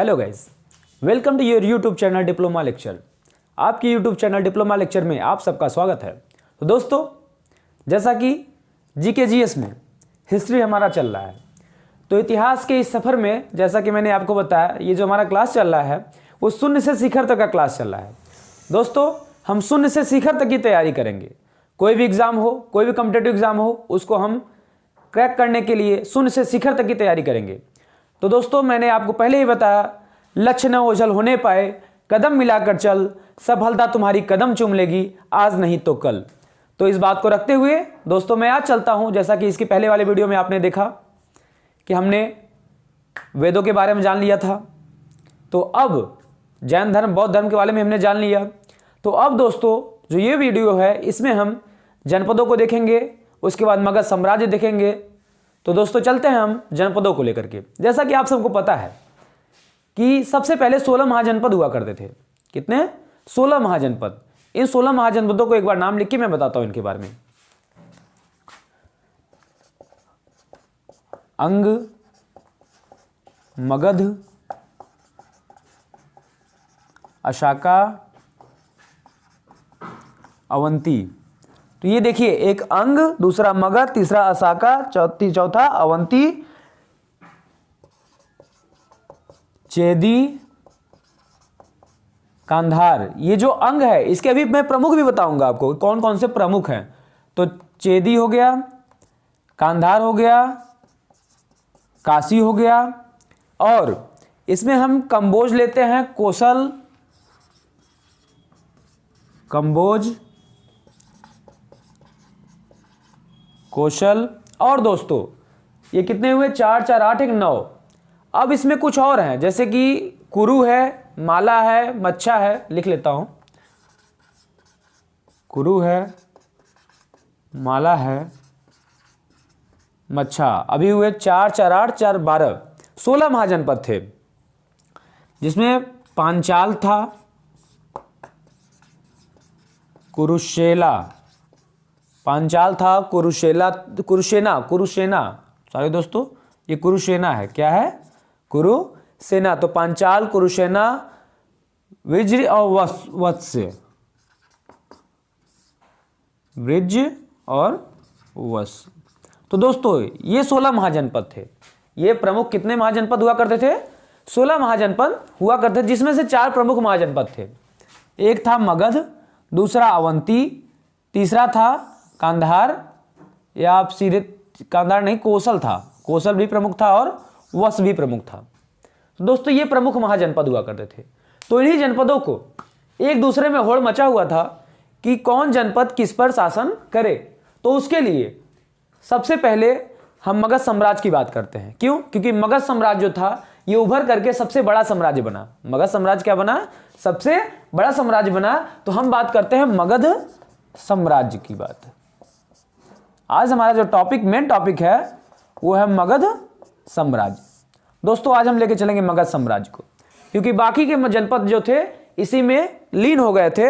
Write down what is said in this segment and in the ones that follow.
Hello guys, welcome to your YouTube channel diploma lecture. आपकी YouTube channel diploma lecture में आप सबका स्वागत है। तो दोस्तों, जैसा कि जीके जीएस में हिस्ट्री हमारा चल रहा है, तो इतिहास के इस सफ़र में जैसा कि मैंने आपको बताया, ये जो हमारा क्लास चल रहा है वो शून्य से शिखर तक का क्लास चल रहा है। दोस्तों, हम शून्य से शिखर तक की तैयारी करेंगे। कोई भी एग्ज़ाम हो, कोई भी कॉम्पिटिटिव एग्ज़ाम हो, उसको हम क्रैक करने के लिए शून्य से शिखर तक की तैयारी करेंगे। तो दोस्तों, मैंने आपको पहले ही बताया, लक्ष्य न ओझल होने पाए, कदम मिलाकर चल, सफलता तुम्हारी कदम चूम लेगी, आज नहीं तो कल। तो इस बात को रखते हुए दोस्तों, मैं आज चलता हूं। जैसा कि इसकी पहले वाले वीडियो में आपने देखा कि हमने वेदों के बारे में जान लिया था, तो अब जैन धर्म, बौद्ध धर्म के बारे में हमने जान लिया। तो अब दोस्तों, जो ये वीडियो है, इसमें हम जनपदों को देखेंगे, उसके बाद मगध साम्राज्य देखेंगे। तो दोस्तों, चलते हैं हम जनपदों को लेकर के। जैसा कि आप सबको पता है कि सबसे पहले 16 महाजनपद हुआ करते थे। कितने? 16 महाजनपद। इन 16 महाजनपदों को एक बार नाम लिख के मैं बताता हूं इनके बारे में। अंग, मगध, अशाका, अवंती। तो ये देखिए, एक अंग, दूसरा मगध, तीसरा अशाका, चौथा अवंती, चेदी, कांधार। ये जो अंग है, इसके अभी मैं प्रमुख भी बताऊंगा आपको कौन कौन से प्रमुख हैं। तो चेदी हो गया, कांधार हो गया, काशी हो गया, और इसमें हम कंबोज लेते हैं, कौशल, कंबोज, कौशल। और दोस्तों, ये कितने हुए? 4 4 8 1 9। अब इसमें कुछ और हैं, जैसे कि कुरु है, माला है, मच्छा है। लिख लेता हूं, कुरु है, माला है, मच्छा। अभी हुए 4 4 8 4 12, 16 महाजनपद थे, जिसमें पांचाल था, कुरुशेला, पांचाल था, कुरुसेना। सॉरी दोस्तों, ये कुरुसेना है। क्या है? कुरुसेना। तो पांचाल, कुरुसेना, विज्र और वत्स्य, ब्रिज और वत्स। तो दोस्तों, ये 16 महाजनपद थे। ये प्रमुख कितने महाजनपद हुआ करते थे? 16 महाजनपद हुआ करते थे, जिसमें से 4 प्रमुख महाजनपद थे। एक था मगध, दूसरा अवंती, तीसरा था कांधार, या आप सीधे कांधार नहीं, कौशल था। कौशल भी प्रमुख था और वत्स भी प्रमुख था। तो दोस्तों, ये प्रमुख महाजनपद हुआ करते थे। तो इन्हीं जनपदों को एक दूसरे में होड़ मचा हुआ था कि कौन जनपद किस पर शासन करे। तो उसके लिए सबसे पहले हम मगध साम्राज्य की बात करते हैं। क्यों? क्योंकि मगध साम्राज्य जो था, ये उभर करके सबसे बड़ा साम्राज्य बना। मगध साम्राज्य क्या बना? सबसे बड़ा साम्राज्य बना। तो हम बात करते हैं मगध साम्राज्य की बात। आज हमारा जो टॉपिक, मेन टॉपिक है, वो है मगध साम्राज्य। दोस्तों, आज हम लेके चलेंगे मगध साम्राज्य को, क्योंकि बाकी के जनपद जो थे इसी में लीन हो गए थे।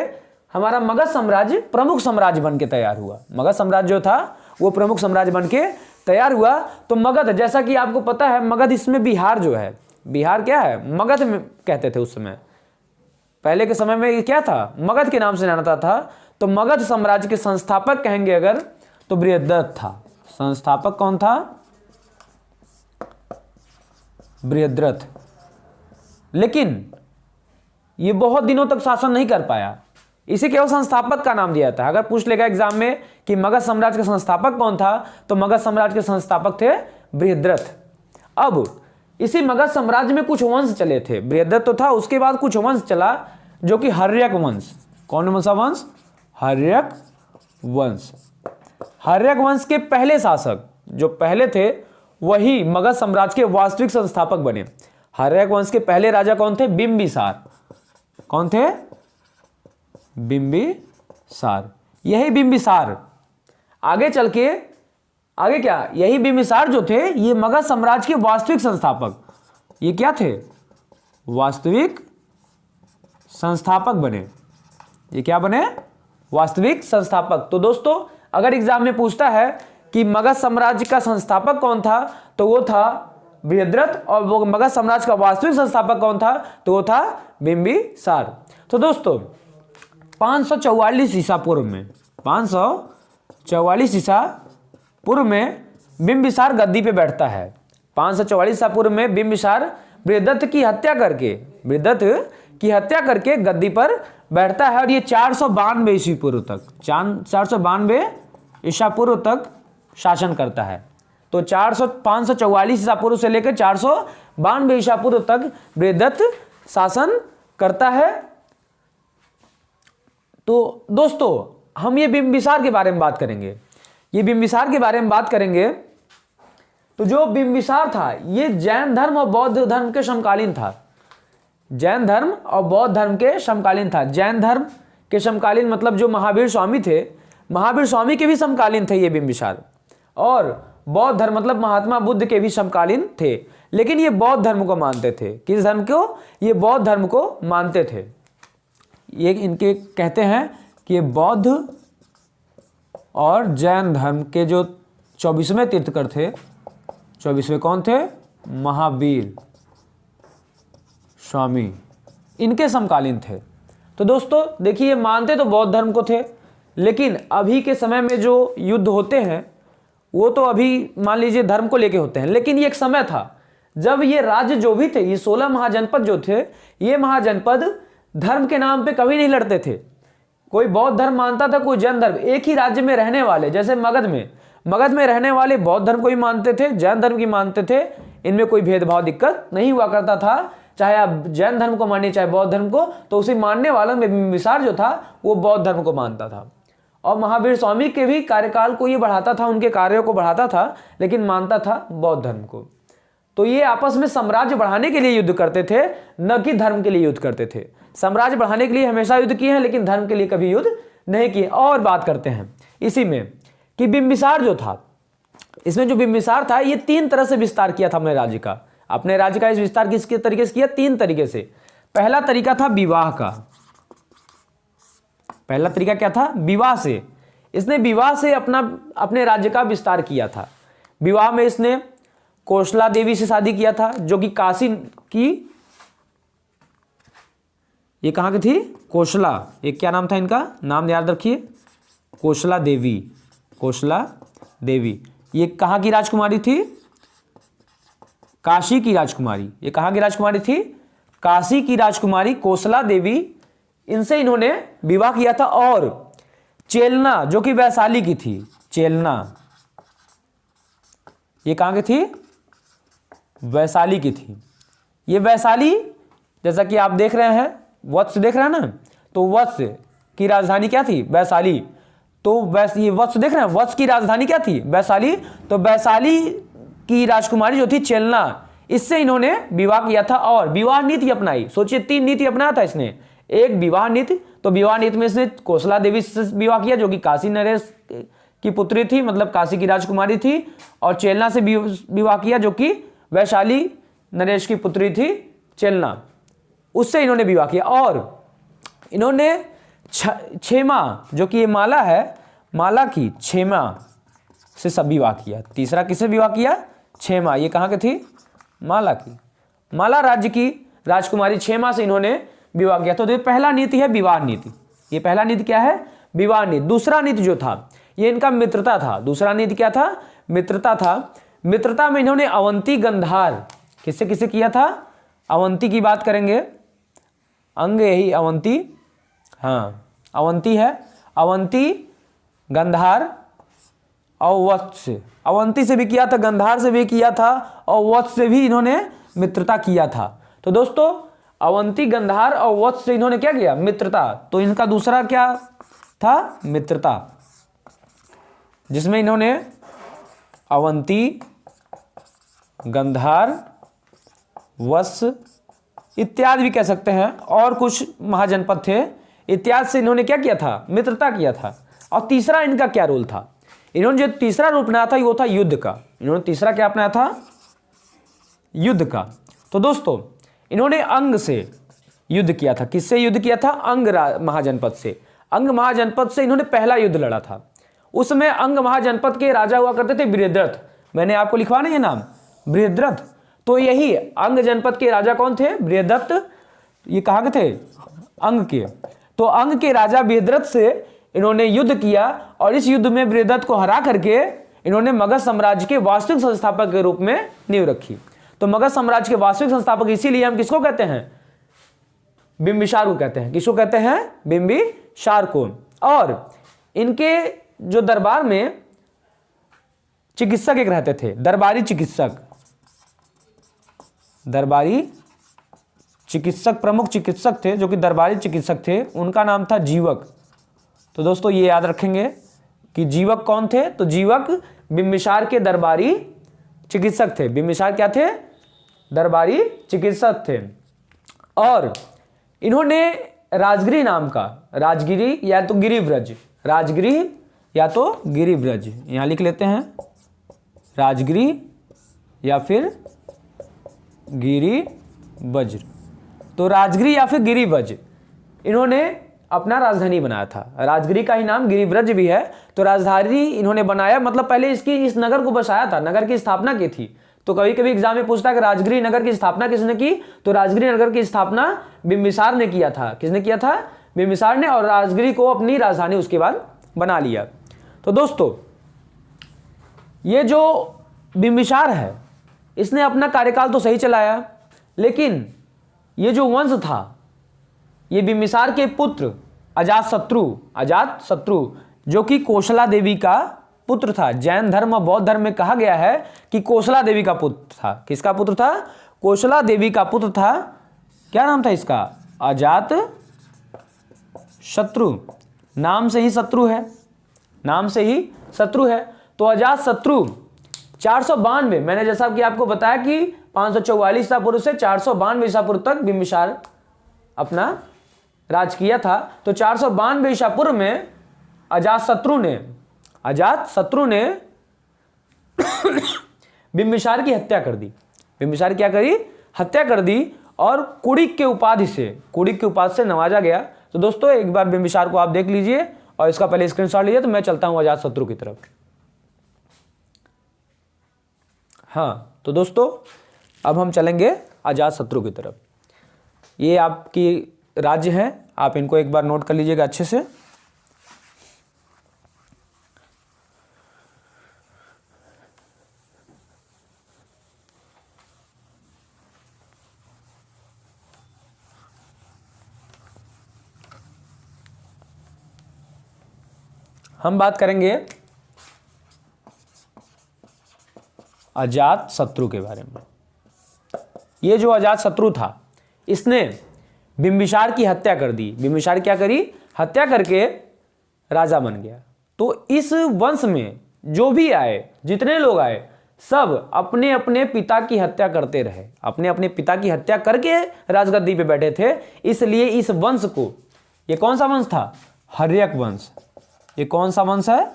हमारा मगध साम्राज्य प्रमुख साम्राज्य बन के तैयार हुआ। मगध साम्राज्य जो था वो प्रमुख साम्राज्य बन के तैयार हुआ। तो मगध, जैसा कि आपको पता है, मगध, इसमें बिहार जो है, बिहार क्या है? मगध में कहते थे उस समय। पहले के समय में क्या था? मगध के नाम से जानता था। तो मगध साम्राज्य के संस्थापक कहेंगे अगर, तो बृहद्रथ था। संस्थापक कौन था? बृहद्रथ। लेकिन ये बहुत दिनों तक शासन नहीं कर पाया, इसे केवल संस्थापक का नाम दिया था। अगर पूछ लेगा एग्जाम में कि मगध साम्राज्य के संस्थापक कौन था, तो मगध साम्राज्य के संस्थापक थे बृहद्रथ। अब इसी मगध साम्राज्य में कुछ वंश चले थे। बृहद्रथ तो था, उसके बाद कुछ वंश चला, जो कि हर्यक वंश। कौन सा वंश? हर्यक वंश। हर्यक वंश के पहले शासक जो पहले थे, वही मगध साम्राज्य के वास्तविक संस्थापक बने। हर्यक वंश के पहले राजा कौन थे? बिंबिसार। कौन थे? बिंबिसार। यही बिंबिसार आगे चल के, आगे क्या, यही बिंबिसार जो थे, ये मगध साम्राज्य के वास्तविक संस्थापक, ये क्या थे? वास्तविक संस्थापक बने। ये क्या बने? वास्तविक संस्थापक। तो दोस्तों, अगर एग्जाम में पूछता है कि मगध साम्राज्य का संस्थापक कौन था, तो वो था बृहद्रथ, और वो मगध साम्राज्य का वास्तविक संस्थापक कौन था? तो वो था बिंबिसार। तो दोस्तों 544 ईसा पूर्व में, 544 ईसा पूर्व में बिंबिसार गद्दी पे बैठता है। 544 ईसा पूर्व में बिंबिसार बृहद्रथ की हत्या करके गद्दी पर बैठता है, और ये 492 ईस्वी पूर्व तक, 492 ईसा पूर्व तक शासन करता है। तो 544 ईसा पूर्व से लेकर 492 ईसा पूर्व तक बृहद्रथ शासन करता है। तो दोस्तों हम ये बिंबिसार के बारे में बात करेंगे, तो जो बिंबिसार था ये जैन धर्म और बौद्ध धर्म के समकालीन था। जैन धर्म और बौद्ध धर्म के समकालीन था। जैन धर्म के समकालीन मतलब जो महावीर स्वामी थे, महावीर स्वामी के भी समकालीन थे ये बिंबिसार, और बौद्ध धर्म मतलब महात्मा बुद्ध के भी समकालीन थे। लेकिन ये बौद्ध धर्म को मानते थे। किस धर्म को? ये बौद्ध धर्म को मानते थे। ये इनके कहते हैं कि ये बौद्ध और जैन धर्म के जो 24वें तीर्थकर थे, 24वें कौन थे? महावीर स्वामी, इनके समकालीन थे। तो दोस्तों देखिए ये मानते तो बौद्ध धर्म को थे, लेकिन अभी के समय में जो युद्ध होते हैं वो तो अभी मान लीजिए धर्म को लेके होते हैं, लेकिन ये एक समय था जब ये राज्य जो भी थे, ये 16 महाजनपद जो थे, ये महाजनपद धर्म के नाम पे कभी नहीं लड़ते थे। कोई बौद्ध धर्म मानता था, कोई जैन धर्म। एक ही राज्य में रहने वाले, जैसे मगध में रहने वाले बौद्ध धर्म को भी मानते थे, जैन धर्म की मानते थे। इनमें कोई भेदभाव दिक्कत नहीं हुआ करता था। चाहे आप जैन धर्म को मानिए चाहे बौद्ध धर्म को, तो उसे मानने वालों में बिंबिसार जो था वो बौद्ध धर्म को मानता था। और महावीर स्वामी के भी कार्यकाल को ये बढ़ाता था, उनके कार्यों को बढ़ाता था, लेकिन मानता था बौद्ध धर्म को। तो ये आपस में साम्राज्य बढ़ाने के लिए युद्ध करते थे, न कि धर्म के लिए युद्ध करते थे। साम्राज्य बढ़ाने के लिए हमेशा युद्ध किए हैं, लेकिन धर्म के लिए कभी युद्ध नहीं किए। और बात करते हैं इसी में कि बिंबिसार जो था, इसमें जो बिंबिसार था ये 3 तरह से विस्तार किया था अपने राज्य का। अपने राज्य का इस विस्तार किसके तरीके से किया? 3 तरीके से। पहला तरीका था विवाह का। पहला तरीका क्या था? विवाह से। इसने विवाह से अपने राज्य का विस्तार किया था। विवाह में इसने कोसला देवी से शादी किया था, जो कि काशी की, ये कहां की थी? कोसला। एक क्या नाम था इनका? नाम याद रखिए, कोसला देवी। कोसला देवी ये कहां की राजकुमारी थी? काशी की राजकुमारी। ये कहां की राजकुमारी थी? काशी की राजकुमारी कोसला देवी। इनसे इन्होंने विवाह किया था। और चेलना जो कि वैशाली की थी, चेलना ये कहां की थी? वैशाली की थी। ये वैशाली जैसा कि आप देख रहे हैं, वत्स देख रहे हैं ना, तो वत्स की राजधानी क्या थी? वैशाली। तो ये वत्स देख रहे हैं, वत्स की राजधानी क्या थी? वैशाली। तो वैशाली की राजकुमारी जो थी चेलना, इससे इन्होंने विवाह किया था और विवाह नीति अपनाई। सोचिए 3 नीति अपनाया था इसने। एक विवाह नीति, तो विवाह नीति में इसने कोसला देवी से विवाह किया जो कि काशी नरेश की पुत्री थी, मतलब काशी की राजकुमारी थी। और चेलना से विवाह किया जो कि वैशाली नरेश की पुत्री थी, चेलना। उससे इन्होंने विवाह किया। और इन्होंने क्षेमा जो कि ये माला है, माला की क्षेमा से सब विवाह किया। तीसरा किससे विवाह किया? क्षेमा। ये कहाँ की थी? माला की। माला राज्य की राजकुमारी क्षेमा से इन्होंने विवाह किया। तो ये पहला नीति है विवाह नीति। ये पहला नीति क्या है? विवाह नीति। दूसरा नीति जो था ये इनका मित्रता था। दूसरा नीति क्या था? मित्रता था। मित्रता में इन्होंने अवंती गंधार, किससे किससे किया था? अवंती की बात करेंगे, अंग यही अवंती, हाँ अवंती है। अवंती, गंधार और वत्स। अवंती से भी किया था, गंधार से भी किया था, और वत्स से भी इन्होंने मित्रता किया था। तो दोस्तों अवंती, गंधार और वत्स से इन्होंने क्या किया? मित्रता। तो इनका दूसरा क्या था? मित्रता, जिसमें इन्होंने अवंती, गंधार, वत्स इत्यादि भी कह सकते हैं, और कुछ महाजनपद थे इत्यादि से इन्होंने क्या किया था? मित्रता किया था। और तीसरा इनका क्या रोल था? इन्होंने जो तीसरा रूप अपनाया था वो था युद्ध का। इन्होंने तीसरा क्या अपनाया था? युद्ध का। तो दोस्तों इन्होंने अंग से युद्ध किया था। किससे युद्ध किया था? अंग महाजनपद से। अंग महाजनपद से इन्होंने पहला युद्ध लड़ा था। उसमें अंग महाजनपद के राजा हुआ करते थे बृहद्रथ। मैंने आपको लिखवा नहीं है नाम, बृहद्रथ। तो यही अंग जनपद के राजा कौन थे? बृहदत्त। ये कहाँ के थे? अंग के। तो अंग के राजा बृहद्रथ से इन्होंने युद्ध किया और इस युद्ध में बृहदत्त को हरा करके इन्होंने मगध साम्राज्य के वास्तविक संस्थापक के रूप में नींव रखी। तो मगध साम्राज्य के वास्तविक संस्थापक इसीलिए हम किसको कहते हैं? बिंबिसार को कहते हैं। किसको कहते हैं? बिंबिसार को। और इनके जो दरबार में चिकित्सक एक रहते थे, दरबारी चिकित्सक। दरबारी चिकित्सक, प्रमुख चिकित्सक थे जो कि दरबारी चिकित्सक थे, उनका नाम था जीवक। तो दोस्तों ये याद रखेंगे कि जीवक कौन थे? तो जीवक बिंबिसार के दरबारी चिकित्सक थे। बिंबिसार क्या थे? दरबारी चिकित्सक थे। और इन्होंने राजगिरी नाम का, राजगिरी या तो गिरिव्रज, राजगिरी या तो गिरिव्रज, यहां लिख लेते हैं, राजगिरी या फिर गिरिव्रज। तो राजगिरी या फिर गिरिव्रज इन्होंने अपना राजधानी बनाया था। राजगिरी का ही नाम गिरिव्रज भी है। तो राजधानी इन्होंने बनाया, मतलब पहले इस नगर को बसाया था, नगर की स्थापना की थी। तो कभी कभी एग्जाम में पूछता है कि राजगिरी नगर की स्थापना किसने की? तो राजगिरी नगर की स्थापना बिंबिसार ने किया था। किसने किया था? बिंबिसार ने। और राजगिरी को अपनी राजधानी उसके बाद बना लिया। तो दोस्तों ये जो बिंबिसार है इसने अपना कार्यकाल तो सही चलाया, लेकिन ये जो वंश था, ये बिंबिसार के पुत्र अजातशत्रु जो कि कोसला देवी का पुत्र था। जैन धर्म और बौद्ध धर्म में कहा गया है कि कोसला देवी का पुत्र था। किसका पुत्र था? कोसला देवी का पुत्र था। क्या नाम था इसका? अजातशत्रु। नाम से ही शत्रु है, नाम से ही शत्रु है। तो अजातशत्रु 492, मैंने जैसा कि आपको बताया कि 544 ईसा पूर्व से 492 ईसा पूर्व तक बिंबिसार अपना राज किया था। तो 492 ईसा पूर्व में अजातशत्रु ने बिंबिसार की हत्या कर दी। बिंबिसार क्या करी? हत्या कर दी। और कुड़िक के उपाधि से नवाजा गया। तो दोस्तों एक बार बिंबिसार को आप देख लीजिए और इसका पहले स्क्रीनशॉट लीजिए। तो मैं चलता हूं अजातशत्रु की तरफ। हाँ तो दोस्तों अब हम चलेंगे अजातशत्रु की तरफ। ये आपकी राज्य है, आप इनको एक बार नोट कर लीजिएगा अच्छे से। हम बात करेंगे अजातशत्रु के बारे में। ये जो अजातशत्रु था इसने बिंबिसार की हत्या कर दी। बिंबिसार क्या करी? हत्या करके राजा बन गया। तो इस वंश में जो भी आए, जितने लोग आए, सब अपने अपने पिता की हत्या करते रहे, अपने अपने पिता की हत्या करके राजगद्दी पे बैठे थे। इसलिए इस वंश को, ये कौन सा वंश था? हर्यक वंश। ये कौन सा वंश है?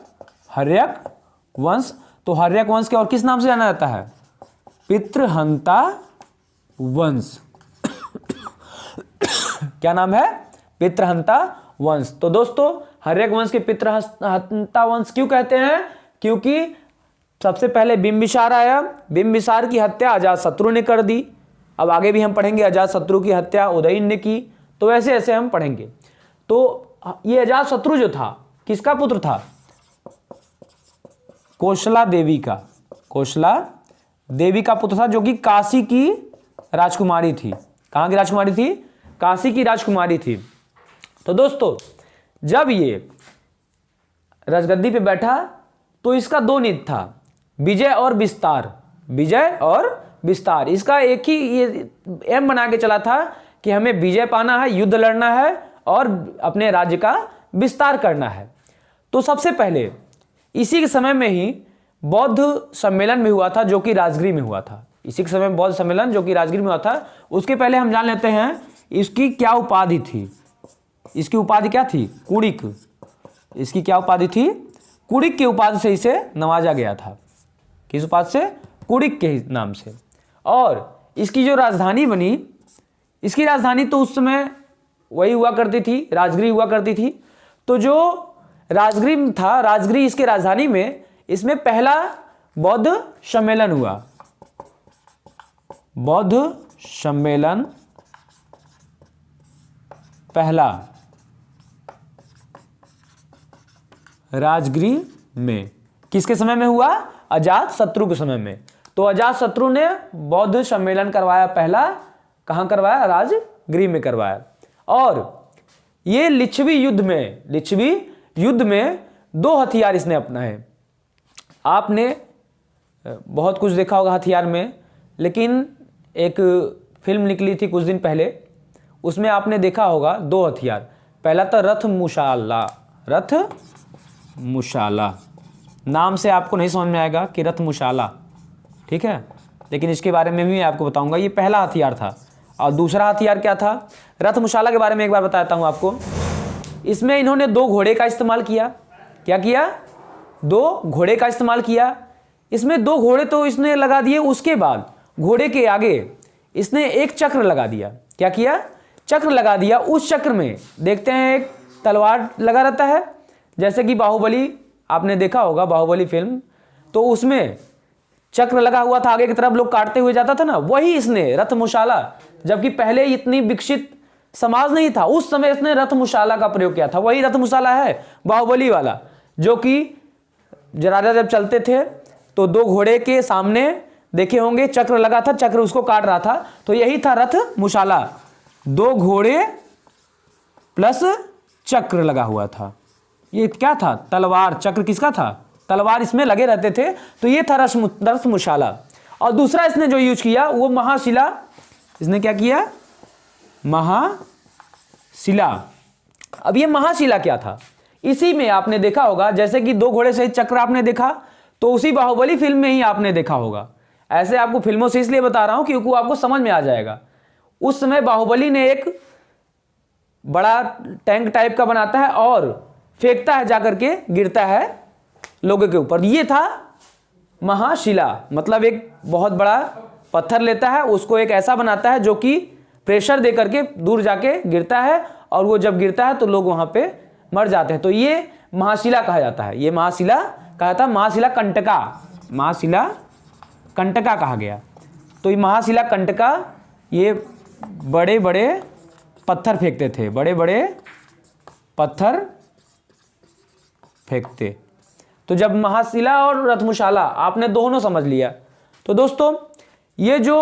हर्यक वंश। तो हर्यक वंश के और किस नाम से जाना जाता है? पितृहंता वंश। क्या नाम है? पितृहंता वंश। तो दोस्तों हर्यक वंश के पितृहंता वंश क्यों कहते हैं? क्योंकि सबसे पहले बिंबिसार आया, बिंबिसार की हत्या अजातशत्रु ने कर दी। अब आगे भी हम पढ़ेंगे अजातशत्रु की हत्या उदयन ने की। तो ऐसे ऐसे हम पढ़ेंगे। तो ये अजातशत्रु जो था किसका पुत्र था? कोसला देवी का। कोसला देवी का पुत्र था, जो कि काशी की राजकुमारी थी। कहां की राजकुमारी थी? काशी की राजकुमारी थी। तो दोस्तों जब ये राजगद्दी पे बैठा तो इसका दो नीति था, विजय और विस्तार। विजय और विस्तार, इसका एक ही ये एम बना के चला था कि हमें विजय पाना है, युद्ध लड़ना है और अपने राज्य का विस्तार करना है। तो सबसे पहले इसी के समय में ही बौद्ध सम्मेलन भी हुआ था, जो कि राजगिरी में हुआ था। इसी के समय बौद्ध सम्मेलन जो कि राजगिरी में हुआ था। उसके पहले हम जान लेते हैं इसकी क्या उपाधि थी। इसकी उपाधि क्या थी? कुड़िक। इसकी क्या उपाधि थी? कुड़िक की उपाधि से इसे नवाजा गया था। किस उपाधि से? कुड़िक के नाम से। और इसकी जो राजधानी बनी, इसकी राजधानी तो उस समय वही हुआ करती थी, राजगिरी हुआ करती थी। तो जो राजगिरी था, राजगिरी इसके राजधानी में, इसमें पहला बौद्ध सम्मेलन हुआ। बौद्ध सम्मेलन पहला राजगृह में, किसके समय में हुआ? अजात शत्रु के समय में। तो अजात शत्रु ने बौद्ध सम्मेलन करवाया पहला, कहां करवाया? राजगृह में करवाया। और ये लिच्छवी युद्ध में 2 हथियार इसने अपनाए। आपने बहुत कुछ देखा होगा हथियार में, लेकिन एक फिल्म निकली थी कुछ दिन पहले, उसमें आपने देखा होगा 2 हथियार। पहला था रथ मुशाला। नाम से आपको नहीं समझ में आएगा कि रथ मुशाला, ठीक है, लेकिन इसके बारे में भी मैं आपको बताऊंगा। ये पहला हथियार था। और दूसरा हथियार क्या था? रथ मुशाला के बारे में एक बार बताता हूं आपको। इसमें इन्होंने 2 घोड़े का इस्तेमाल किया। क्या किया? 2 घोड़े का इस्तेमाल किया। इसमें 2 घोड़े तो इसने लगा दिए, उसके बाद घोड़े के आगे इसने एक चक्र लगा दिया। क्या किया? चक्र लगा दिया। उस चक्र में देखते हैं एक तलवार लगा रहता है, जैसे कि बाहुबली, आपने देखा होगा बाहुबली फिल्म, तो उसमें चक्र लगा हुआ था, आगे की तरफ लोग काटते हुए जाता था ना, वही इसने रथ मुशाला, जबकि पहले इतनी विकसित समाज नहीं था, उस समय इसने रथ मुशाला का प्रयोग किया था। वही रथ मुशाला है बाहुबली वाला, जो कि राजा जब चलते थे तो 2 घोड़े के सामने देखे होंगे चक्र लगा था, चक्र उसको काट रहा था, तो यही था रथ मुशाला। 2 घोड़े प्लस चक्र लगा हुआ था। ये क्या था? तलवार। चक्र किसका था? तलवार इसमें लगे रहते थे, तो ये था रथ मुशाला। और दूसरा इसने जो यूज किया वो महाशिला। इसने क्या किया? महाशिला। अब ये महाशिला क्या था? इसी में आपने देखा होगा, जैसे कि 2 घोड़े सहित चक्र आपने देखा, तो उसी बाहुबली फिल्म में ही आपने देखा होगा। ऐसे आपको फिल्मों से इसलिए बता रहा हूं क्योंकि आपको समझ में आ जाएगा। उस समय बाहुबली ने एक बड़ा टैंक टाइप का बनाता है और फेंकता है, जाकर के गिरता है लोगों के ऊपर। ये था महाशिला, मतलब एक बहुत बड़ा पत्थर लेता है, उसको एक ऐसा बनाता है जो कि प्रेशर दे करके दूर जाके गिरता है, और वो जब गिरता है तो लोग वहां पे मर जाते हैं। तो ये महाशिला कहा जाता है। ये महाशिला कहा था, महाशिला कंटका कहा गया। तो ये महाशिला कंटका, ये बड़े बड़े पत्थर फेंकते थे, बड़े बड़े पत्थर फेंकते। तो जब महाशिला और रथमुशाला आपने दोनों समझ लिया, तो दोस्तों ये जो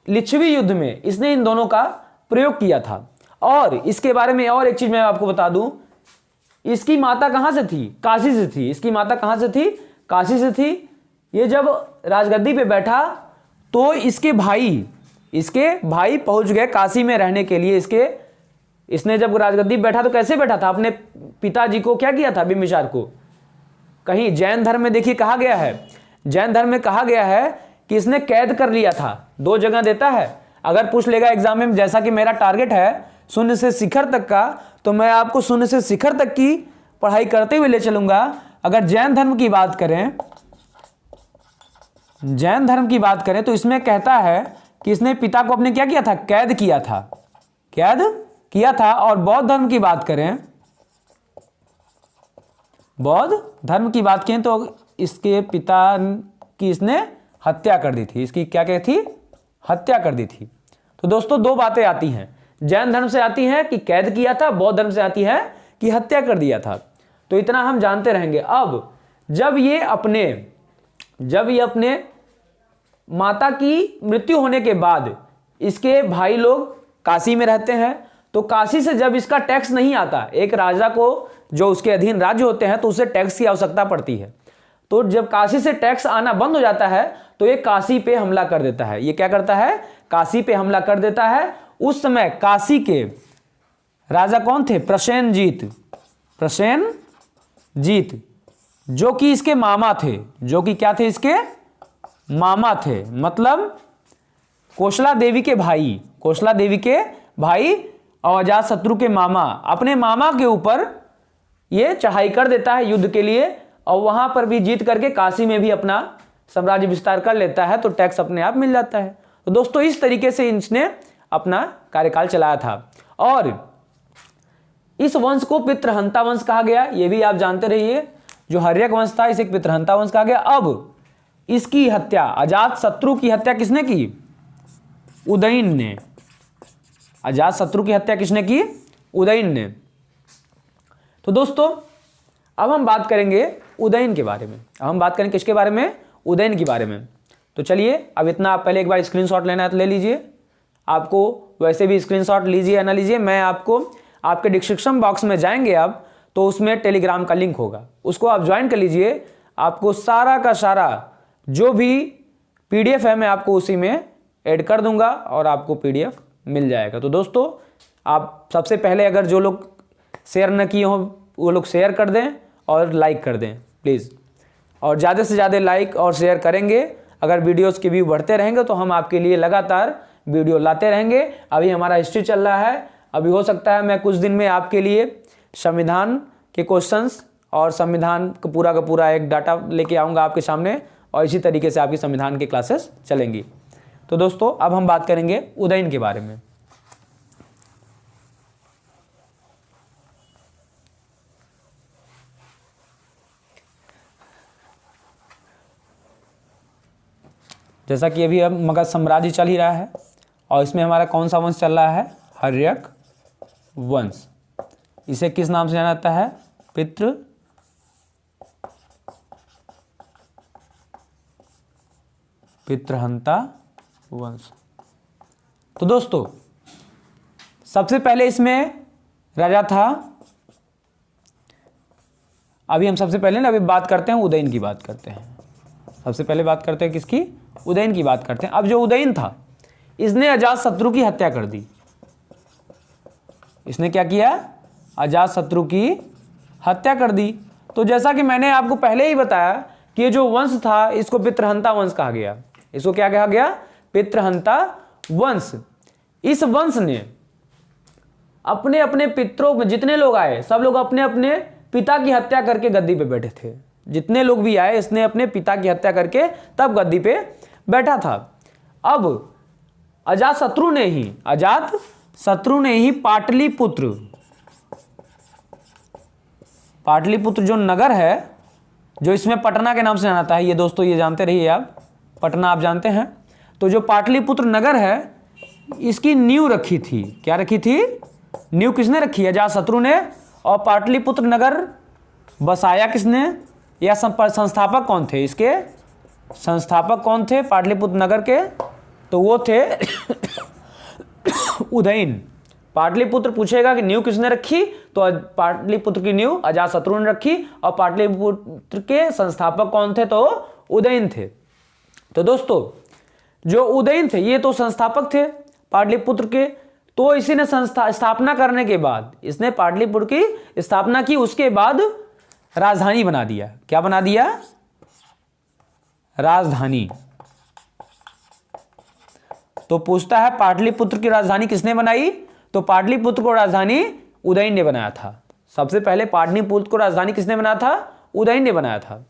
लिच्छवी युद्ध में इसने इन दोनों का प्रयोग किया था। और इसके बारे में और एक चीज मैं आपको बता दूं, इसकी माता कहां से थी? काशी से थी। इसकी माता कहां से थी? काशी से थी। ये जब राजगद्दी पे बैठा तो इसके भाई पहुंच गए काशी में रहने के लिए। इसने जब राजगद्दी पे बैठा तो कैसे बैठा था? अपने पिताजी को क्या किया था? बिंबिसार को। कहीं जैन धर्म में देखिए कहा गया है, जैन धर्म में कहा गया है कि इसने कैद कर लिया था। 2 जगह देता है, अगर पूछ लेगा एग्जाम में, जैसा कि मेरा टारगेट है शून्य से शिखर तक का, तो मैं आपको शून्य से शिखर तक की पढ़ाई करते हुए ले चलूंगा। अगर जैन धर्म की बात करें तो इसमें कहता है कि इसने पिता को अपने क्या किया था? कैद किया था। और बौद्ध धर्म की बात करें, तो इसके पिता की इसने हत्या कर दी थी। इसकी क्या थी? हत्या कर दी थी। तो दोस्तों 2 बातें आती हैं, जैन धर्म से आती है कि कैद किया था, बौद्ध धर्म से आती है कि हत्या कर दिया था। तो इतना हम जानते रहेंगे। अब जब ये अपने माता की मृत्यु होने के बाद इसके भाई लोग काशी में रहते हैं, तो काशी से जब इसका टैक्स नहीं आता, एक राजा को जो उसके अधीन राज्य होते हैं तो उसे टैक्स की आवश्यकता पड़ती है। तो जब काशी से टैक्स आना बंद हो जाता है तो ये काशी पे हमला कर देता है। ये क्या करता है? काशी पे हमला कर देता है। उस समय काशी के राजा कौन थे? प्रसेनजीत, जो कि इसके मामा थे। क्या थे? इसके मामा थे, मतलब कोशला देवी के भाई और अजात शत्रु के मामा। अपने मामा के ऊपर ये चढ़ाई कर देता है युद्ध के लिए, और वहां पर भी जीत करके काशी में भी अपना साम्राज्य विस्तार कर लेता है, तो टैक्स अपने आप मिल जाता है। तो दोस्तों इस तरीके से इसने अपना कार्यकाल चलाया था। और इस वंश को पितृहंता वंश कहा गया, ये भी आप जानते रहिए। जो हर्यक वंश था इसे पितृहंता वंश कहा गया। अब इसकी हत्या, अजात शत्रु की हत्या किसने की? उदयन ने। अजात शत्रु की हत्या किसने की? उदयन ने। तो दोस्तों अब हम बात करेंगे उदयन के बारे में। अब हम बात करेंगे किसके बारे में? उदयन के बारे में। तो चलिए अब इतना आप पहले एक बार स्क्रीनशॉट लेना है तो ले लीजिए। आपको वैसे भी स्क्रीनशॉट लीजिए या ना लीजिए, मैं आपको आपके डिस्क्रिप्शन बॉक्स में जाएंगे आप, तो उसमें टेलीग्राम का लिंक होगा, उसको आप ज्वाइन कर लीजिए। आपको सारा का सारा जो भी पीडीएफ है मैं आपको उसी में ऐड कर दूंगा और आपको पीडीएफ मिल जाएगा। तो दोस्तों आप सबसे पहले अगर जो लोग शेयर न किए हों वो लोग शेयर कर दें और लाइक कर दें प्लीज़। और ज़्यादा से ज़्यादा लाइक और शेयर करेंगे, अगर वीडियोस के व्यू बढ़ते रहेंगे तो हम आपके लिए लगातार वीडियो लाते रहेंगे। अभी हमारा हिस्ट्री चल रहा है, अभी हो सकता है मैं कुछ दिन में आपके लिए संविधान के क्वेश्चंस और संविधान का पूरा एक डाटा लेके आऊँगा आपके सामने, और इसी तरीके से आपकी संविधान की क्लासेस चलेंगी। तो दोस्तों अब हम बात करेंगे उदयन के बारे में। जैसा कि अभी अब मगध साम्राज्य चल ही रहा है और इसमें हमारा कौन सा वंश चल रहा है? हर्यक वंश। इसे किस नाम से जाना जाता है? पितृहंता वंश। तो दोस्तों सबसे पहले इसमें राजा था, अभी हम सबसे पहले ना अभी बात करते हैं उदयन की बात करते हैं। सबसे पहले बात करते हैं किसकी? उदयन की बात करते हैं। अब जो उदयन था इसने अजात शत्रु की हत्या कर दी। इसने क्या किया? अजात शत्रु की हत्या कर दी। तो जैसा कि मैंने आपको पहले ही बताया कि ये जो वंश था इसको पितृहंता वंश कहा गया। इसको क्या कहा गया? पितृहंता वंश। इस वंश ने अपने अपने पितरों में जितने लोग आए सब लोग अपने अपने पिता की हत्या करके गद्दी पे बैठे थे। जितने लोग भी आए इसने अपने पिता की हत्या करके तब गद्दी पे बैठा था। अब अजात शत्रु ने ही पाटलिपुत्र जो नगर है, जो इसमें पटना के नाम से जाना है, ये दोस्तों ये जानते रहिए आप, पटना आप जानते हैं। तो जो पाटलिपुत्र नगर है इसकी नींव रखी थी। क्या रखी थी? नींव किसने रखी? अजात शत्रु ने। और पाटलिपुत्र नगर बसाया किसने? या संस्थापक कौन थे इसके? संस्थापक कौन थे पाटलिपुत्र नगर के? तो वो थे उदयन। पाटलिपुत्र पूछेगा कि नींव किसने रखी, तो पाटलिपुत्र की नींव अजातशत्रु ने रखी। और पाटलिपुत्र के संस्थापक कौन थे? तो उदयन थे। तो दोस्तों जो उदयन थे ये तो संस्थापक थे पाटलिपुत्र के। तो इसी ने स्थापना करने के बाद इसने पाटलिपुत्र की स्थापना की, उसके बाद राजधानी बना दिया। क्या बना दिया? राजधानी। तो पूछता है पाटलिपुत्र की राजधानी किसने बनाई? तो पाटलिपुत्र को राजधानी उदयन ने बनाया था। सबसे पहले पाटलिपुत्र को राजधानी किसने बनाया था? उदयन ने बनाया था।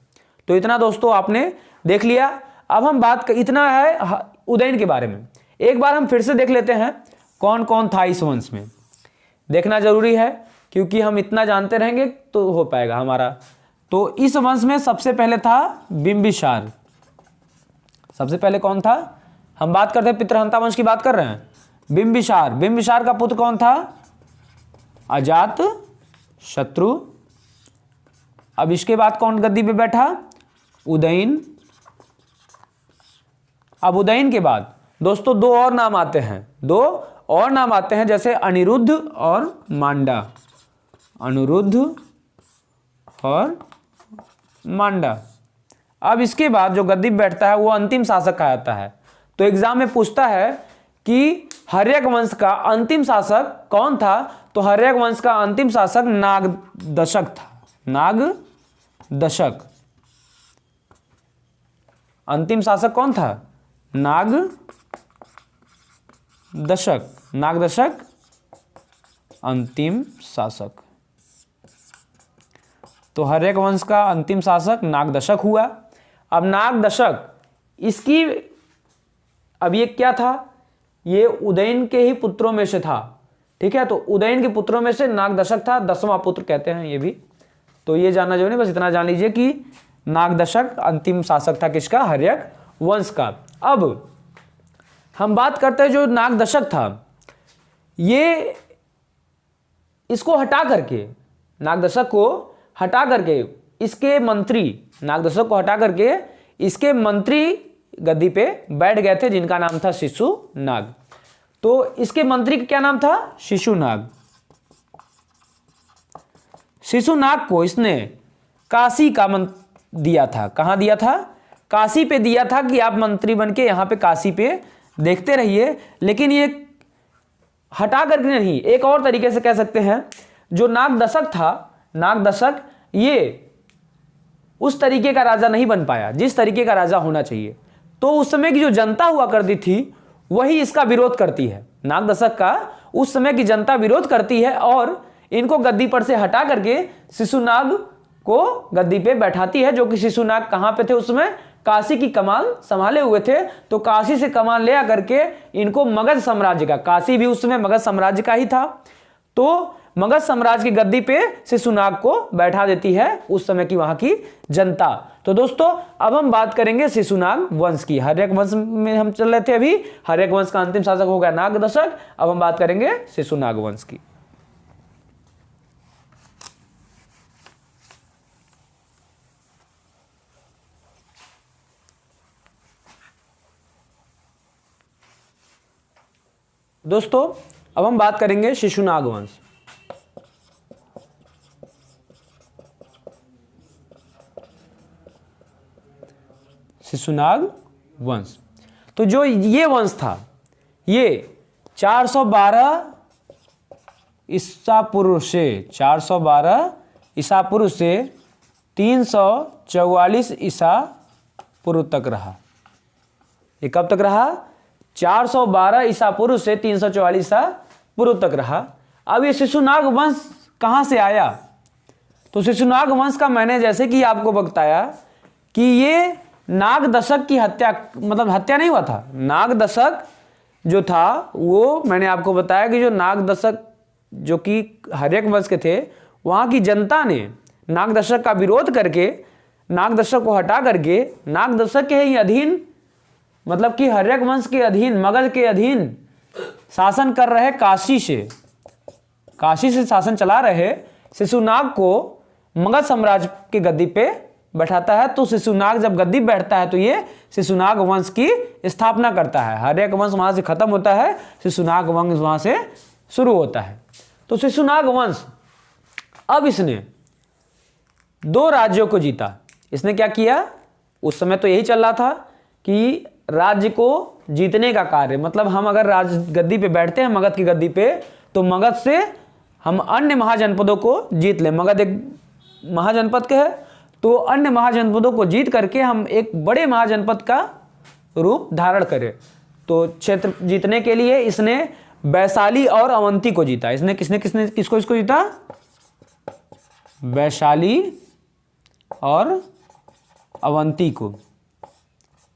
तो इतना दोस्तों आपने देख लिया। अब हम इतना है उदयन के बारे में। एक बार हम फिर से देख लेते हैं कौन कौन था इस वंश में। देखना जरूरी है क्योंकि हम इतना जानते रहेंगे तो हो पाएगा हमारा। तो इस वंश में सबसे पहले था बिंबिसार। सबसे पहले कौन था? हम बात करते हैं पितृहंता वंश की बात कर रहे हैं। बिंबिसार। बिंबिसार का पुत्र कौन था? अजात शत्रु। अब इसके बाद कौन गद्दी पे बैठा? उदयन। अब उदयन के बाद दोस्तों दो और नाम आते हैं, जैसे अनिरुद्ध और मांडा। अनिरुद्ध और मांडा। अब इसके बाद जो गद्दी पे बैठता है वो अंतिम शासक कहा जाता है। तो एग्जाम में पूछता है कि हर्यक वंश का अंतिम शासक कौन था? तो हर्यक वंश का अंतिम शासक नागदशक था। नागदशक। अंतिम शासक कौन था? नागदशक अंतिम शासक। तो हर्यक वंश का अंतिम शासक नागदशक हुआ। अब नागदशक इसकी अब ये क्या था? ये उदयन के ही पुत्रों में से था। ठीक है, तो उदयन के पुत्रों में से नागदशक था, 10वां पुत्र कहते हैं ये भी। तो ये जानना जो नहीं, बस इतना जान लीजिए कि नागदशक अंतिम शासक था किसका? हर्यक वंश का। अब हम बात करते हैं जो नागदशक था, ये इसको हटा करके, नागदशक को हटा करके इसके मंत्री, नागदशक को हटा करके इसके मंत्री गद्दी पे बैठ गए थे, जिनका नाम था शिशुनाग। तो इसके मंत्री का क्या नाम था? शिशुनाग। शिशुनाग को इसने काशी का मंत्र दिया था। कहाँ दिया था? काशी पे दिया था कि आप मंत्री बन के यहाँ पे काशी पे देखते रहिए। लेकिन ये हटा करके नहीं, एक और तरीके से कह सकते हैं, जो नागदशक था, नागदशक ये उस तरीके का राजा नहीं बन पाया जिस तरीके का राजा होना चाहिए। तो उस समय की जो जनता हुआ करती थी वही इसका विरोध करती है। नागदशक का उस समय की जनता विरोध करती है और इनको गद्दी पर से हटा करके शिशुनाग को गद्दी पे बैठाती है, जो कि शिशुनाग कहाँ पे थे उस समय? काशी की कमान संभाले हुए थे। तो काशी से कमान ले आकर के इनको मगध साम्राज्य का, काशी भी उस समय मगध साम्राज्य का ही था, तो मगध साम्राज्य की गद्दी पे शिशुनाग को बैठा देती है उस समय की वहां की जनता। तो दोस्तों अब हम बात करेंगे शिशुनाग वंश की। हर्यक वंश में हम चल रहे थे अभी, हर्यक वंश का अंतिम शासक हो गया नागदशक। अब हम बात करेंगे शिशुनाग वंश की। दोस्तों अब हम बात करेंगे शिशुनाग वंश। शिशुनाग वंश, तो जो ये वंश था, ये 412 ईसा पूर्व से 412 ईसा पूर्व से 344 ईसा पूर्व तक रहा। ये कब तक रहा? 412 ईसा पूर्व से 344 ईसा पूर्व तक रहा। अब ये शिशुनाग वंश कहाँ से आया? तो शिशुनाग वंश का मैंने जैसे कि आपको बताया कि ये नागदशक की हत्या, मतलब हत्या नहीं हुआ था, नागदशक जो था वो मैंने आपको बताया कि जो नागदशक जो कि हर्यक वंश के थे, वहाँ की जनता ने नागदशक का विरोध करके नागदशक को हटा करके नागदशक के ही अधीन, मतलब कि हर्यक वंश के अधीन, मगध के अधीन शासन कर रहे काशी से शासन चला रहे शिशुनाग को मगध साम्राज्य के गद्दी पे बैठाता है। तो शिशुनाग जब गद्दी बैठता है तो ये शिशुनाग वंश की स्थापना करता है। हर्यक वंश वहां से खत्म होता है, शिशुनाग वंश वहां से शुरू होता है। तो शिशुनाग वंश अब इसने 2 राज्यों को जीता। इसने क्या किया? उस समय तो यही चल रहा था कि राज्य को जीतने का कार्य, मतलब हम अगर राज गद्दी पे बैठते हैं मगध की गद्दी पे, तो मगध से हम अन्य महाजनपदों को जीत लें। मगध एक महाजनपद के है, तो अन्य महाजनपदों को जीत करके हम एक बड़े महाजनपद का रूप धारण करें। तो क्षेत्र जीतने के लिए इसने वैशाली और अवंती को जीता। इसने किसको जीता? वैशाली और अवंती को।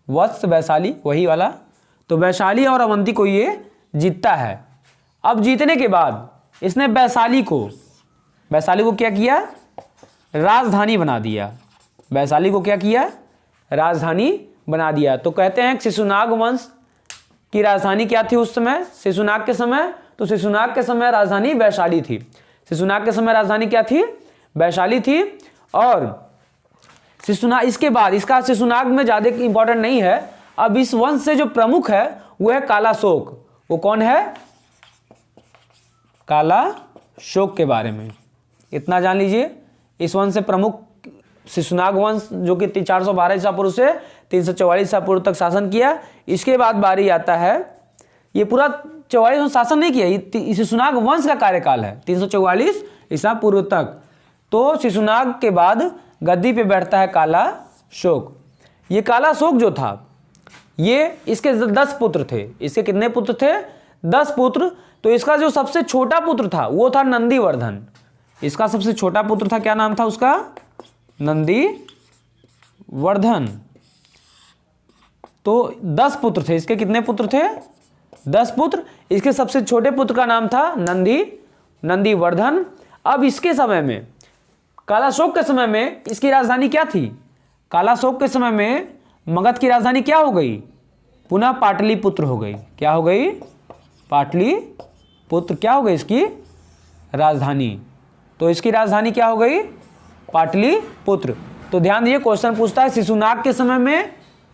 वत्स वैशाली वही वाला। तो वैशाली और अवंती को ये जीतता है। अब जीतने के बाद इसने वैशाली को क्या किया? राजधानी बना दिया। वैशाली को क्या किया? राजधानी बना दिया। तो कहते हैं शिशुनाग वंश की राजधानी क्या थी उस समय? शिशुनाग के समय, तो शिशुनाग के समय राजधानी वैशाली थी। शिशुनाग के समय राजधानी क्या थी? वैशाली थी। और इसके बाद इसका शिशुनाग में ज्यादा इंपॉर्टेंट नहीं है। अब इस वंश से जो प्रमुख है वो है कालाशोक। वो कौन है? कालाशोक के बारे में इतना जान लीजिए। इस वंश से प्रमुख शिशुनाग वंश जो कि 412 ईसा पूर्व से 344 ईसा पूर्व तक शासन किया। इसके बाद बारी आता है, ये पूरा 44 में शासन नहीं किया, ये शिशुनाग वंश का कार्यकाल है 344 ईसा पूर्व तक। तो शिशुनाग के बाद गद्दी पे बैठता है कालाशोक। ये कालाशोक जो था, ये इसके 10 पुत्र थे। इसके कितने पुत्र थे? 10 पुत्र। तो इसका जो सबसे छोटा पुत्र था वो था नंदीवर्धन। इसका सबसे छोटा पुत्र था, क्या नाम था उसका? नंदीवर्धन। तो 10 पुत्र थे। इसके कितने पुत्र थे? 10 पुत्र। इसके सबसे छोटे पुत्र का नाम था नंदीवर्धन। अब इसके समय में, कालाशोक के समय में इसकी राजधानी क्या थी? कालाशोक के समय में मगध की राजधानी क्या हो गई? पुनः पाटलिपुत्र हो गई। क्या हो गई? पाटलिपुत्र क्या हो गई इसकी राजधानी। तो इसकी राजधानी क्या हो गई? पाटलिपुत्र। तो ध्यान दीजिए, क्वेश्चन पूछता है शिशुनाग के समय में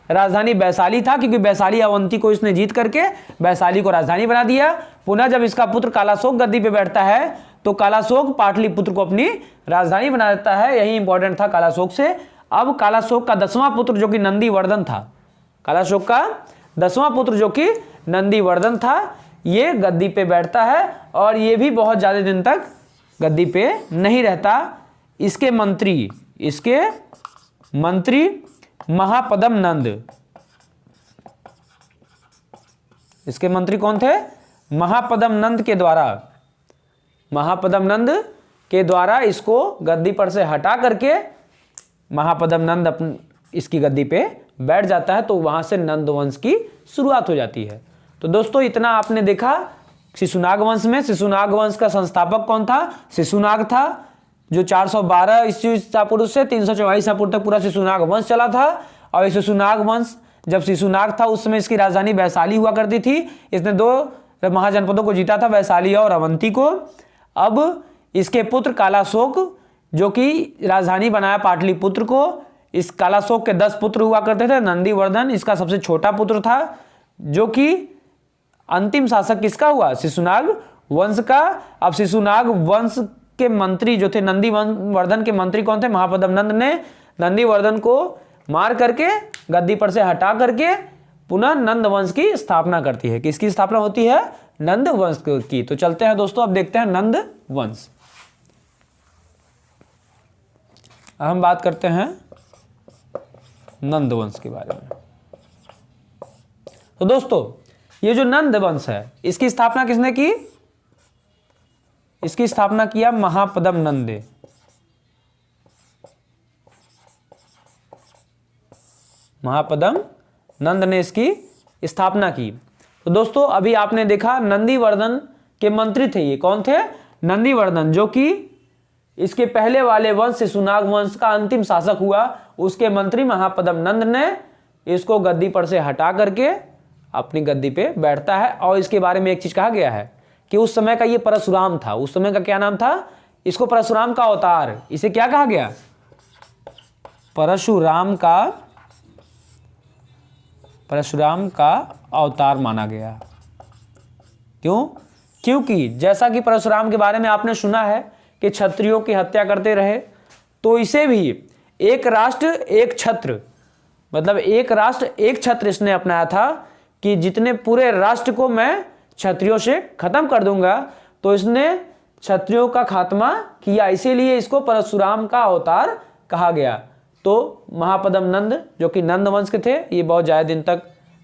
राजधानी वैशाली था, क्योंकि वैशाली अवंती को इसने जीत करके वैशाली को राजधानी बना दिया। पुनः जब इसका पुत्र कालाशोक गद्दी पे बैठता है तो कालाशोक पाटलिपुत्र को अपनी राजधानी बना देता है। यही इंपॉर्टेंट था कालाशोक से। अब कालाशोक का 10वां पुत्र जो कि नंदीवर्धन था, कालाशोक का 10वां पुत्र जो कि नंदीवर्धन था, ये गद्दी पे बैठता है और ये भी बहुत ज्यादा दिन तक गद्दी पे नहीं रहता। इसके मंत्री महापद्म नंद, इसके मंत्री कौन थे? महापद्म नंद के द्वारा इसको गद्दी पर से हटा करके महापद्म नंद इसकी गद्दी पे बैठ जाता है। तो वहां से नंद वंश की शुरुआत हो जाती है। तो दोस्तों इतना आपने देखा शिशुनाग वंश में। शिशुनाग वंश का संस्थापक कौन था? शिशुनाग था, जो 412 ईसा पूर्व से 344 ईसा पूर्व तक पूरा शिशुनाग वंश चला था। और ये शिशुनाग वंश जब शिशुनाग था उस समय इसकी राजधानी वैशाली हुआ करती थी। इसने 2 महाजनपदों को जीता था, वैशाली और अवंती को। अब इसके पुत्र कालाशोक जो कि राजधानी बनाया पाटलिपुत्र को। इस कालाशोक के 10 पुत्र हुआ करते थे। नंदीवर्धन इसका सबसे छोटा पुत्र था, जो कि अंतिम शासक किसका हुआ? शिशुनाग वंश का। अब शिशुनाग वंश के मंत्री जो थे, नंदीवर्धन के मंत्री कौन थे? महापद्म नंद ने नंदीवर्धन को मार करके गद्दी पर से हटा करके पुनः नंद वंश की स्थापना करती है। किसकी स्थापना होती है? नंद वंश की। तो चलते हैं दोस्तों, अब देखते हैं नंद वंश। हम बात करते हैं नंद वंश के बारे में। तो दोस्तों ये जो नंद वंश है, इसकी स्थापना किसने की? इसकी स्थापना किया महापद्म नंद ने। महापद्म नंद ने इसकी स्थापना की। तो दोस्तों अभी आपने देखा नंदीवर्धन के मंत्री थे। ये कौन थे? नंदीवर्धन, जो कि इसके पहले वाले वंश शिशुनाग वंश का अंतिम शासक हुआ। उसके मंत्री महापद्म नंद ने इसको गद्दी पर से हटा करके अपनी गद्दी पे बैठता है। और इसके बारे में एक चीज कहा गया है कि उस समय का ये परशुराम था। उस समय का क्या नाम था? इसको परशुराम का अवतार, इसे क्या कहा गया? परशुराम का अवतार माना गया। क्यों? क्योंकि जैसा कि परशुराम के बारे में आपने सुना है कि क्षत्रियों की हत्या करते रहे, तो इसे भी एक राष्ट्र एक छत्र, मतलब एक राष्ट्र एक छत्र इसने अपनाया था कि जितने पूरे राष्ट्र को मैं क्षत्रियों से खत्म कर दूंगा। तो इसने क्षत्रियों का खात्मा किया, इसीलिए इसको परशुराम का अवतार कहा गया। तो महापद्म नंद जो कि नंद वंश के थे, ये बहुत ज्यादा दिन तक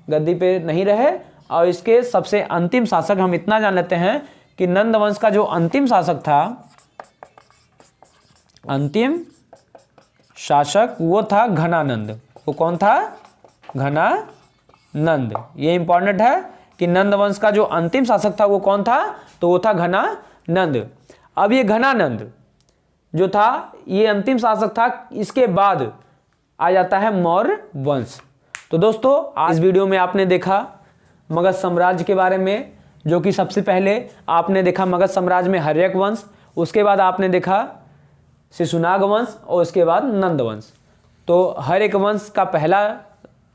गद्दी पे नहीं रहे। और इसके सबसे अंतिम शासक हम इतना जान लेते हैं कि नंद वंश का जो अंतिम शासक था, अंतिम शासक वो था घनानंद। वो कौन था? घनानंद। ये इंपॉर्टेंट है कि नंद वंश का जो अंतिम शासक था वो कौन था? तो वो था घनानंद। अब ये घनानंद जो था ये अंतिम शासक था। इसके बाद आ जाता है मौर्य वंश। तो दोस्तों आज इस वीडियो में आपने देखा मगध साम्राज्य के बारे में, जो कि सबसे पहले आपने देखा मगध साम्राज्य में हर्यक वंश, उसके बाद आपने देखा शिशुनाग वंश और उसके बाद नंद वंश। तो हर्यक वंश का पहला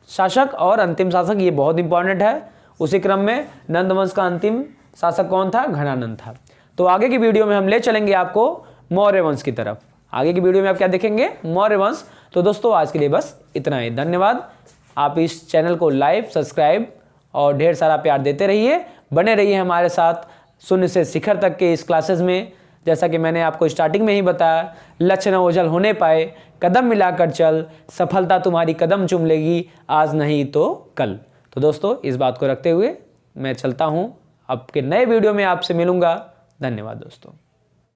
शासक और अंतिम शासक ये बहुत इंपॉर्टेंट है। उसी क्रम में नंद वंश का अंतिम शासक कौन था? घनानंद था। तो आगे की वीडियो में हम ले चलेंगे आपको मौर्य वंश की तरफ। आगे की वीडियो में आप क्या देखेंगे? मौर्य वंश। तो दोस्तों आज के लिए बस इतना ही। धन्यवाद। आप इस चैनल को लाइक, सब्सक्राइब और ढेर सारा प्यार देते रहिए, बने रहिए हमारे साथ शून्य से शिखर तक के इस क्लासेस में। जैसा कि मैंने आपको स्टार्टिंग में ही बताया, लक्ष्य न ओझल होने पाए, कदम मिलाकर चल, सफलता तुम्हारी कदम चूम लेगी, आज नहीं तो कल। तो दोस्तों इस बात को रखते हुए मैं चलता हूँ। आपके नए वीडियो में आपसे मिलूंगा। धन्यवाद दोस्तों।